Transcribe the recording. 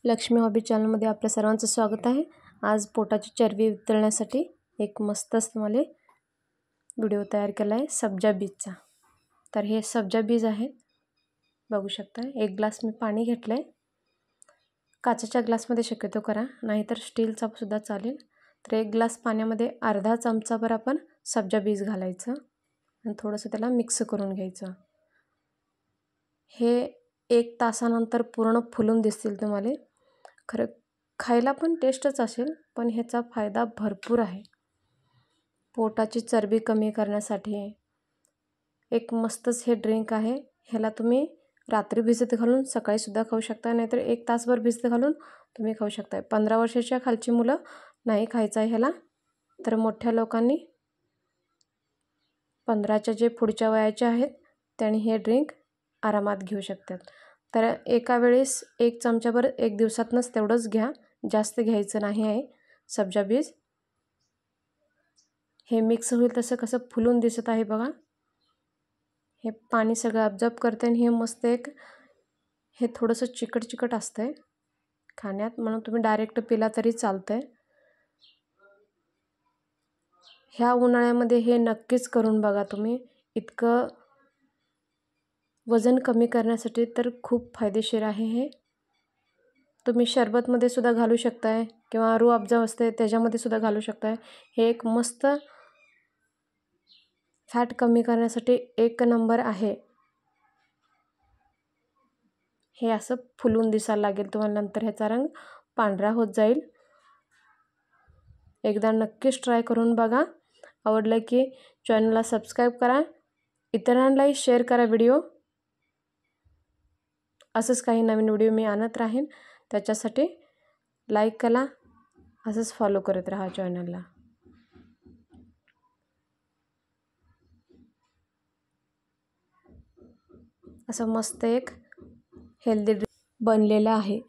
Lakshmi hobby चॅनलमध्ये आपल्या सर्वांचं स्वागत आहे। आज पोटाची चरबी उतरण्यासाठी एक मस्त तुम्हाला व्हिडिओ तयार केला आहे सब्जा बीजचा। तर हे सब्जा बीज आहे, बघू शकता। एक ग्लास मी पाणी घेतलंय। काचेच्या ग्लासमध्ये शक्यतो करा, नाहीतर स्टीलचा सुद्धा चालेल। तर एक ग्लास पाण्यामध्ये अर्धा चमचाभर आपण सब्जा बीज घालायचं आणि थोडंसं त्याला मिक्स करून घ्यायचं। हे 1 तासानंतर पूर्ण फुलून दिसतील तुम्हाला। खरं खायला पण टेस्टच असेल, पण ह्याचा फायदा भरपूर आहे। पोटाची चरबी कमी करण्यासाठी एक मस्तच हे ड्रिंक आहे। ह्याला तुम्ही रात्री भिजत घालून सकाळी सुद्धा खाऊ शकता, नाहीतर 1 तासभर भिजत घालून तुम्ही खाऊ शकता। 15 वर्षाच्या खालची मुलं नाही खायचं आहे ह्याला, तर मोठ्या लोकांनी 15च्या जे पुढच्या वयाचे आहेत त्यांनी हे ड्रिंक आरामात घेऊ शकतात। तर एका वेळेस 1 चमचाभर एक दिवसातनच तेवढंच घ्या, जास्त घ्यायचं नाही आहे। सब्जा बीज हे मिक्स होईल तसं कसं फुलून दिसत आहे बघा। हे पाणी सगळं ॲब्झॉर्ब करते आणि हे मस्त हे थोडंसं चिकट असतंय खाण्यात, म्हणून तुम्ही डायरेक्ट पिला तरी चालतंय। ह्या उन्हाळ्यामध्ये हे नक्कीच करून बघा तुम्ही। इतकं वजन कमी करण्यासाठी तर खूप फायदेशीर आहे हे। तुम्ही शरबतमध्ये सुद्धा घालू शकताय किंवा रूह अफजा असते त्याच्यामध्ये सुद्धा घालू शकताय। हे एक मस्त फॅट कमी करण्यासाठी एक नंबर आहे। हे असं फुलून दिसायला लागेल तुम्हाला, नंतर ह्याचा रंग पांढरा होत जाईल। एकदा नक्कीच ट्राय करून बघा। आवडलं की चॅनलला सबस्क्राइब करा, इतरांनाही शेअर करा व्हिडिओ। असंच काही नवीन व्हिडिओ मी आणत राहीन, त्याच्यासाठी लाईक करा, असंच फॉलो करत राहा चॅनलला। असं मस्त एक हेल्दी ड्रिंक बनलेलं आहे।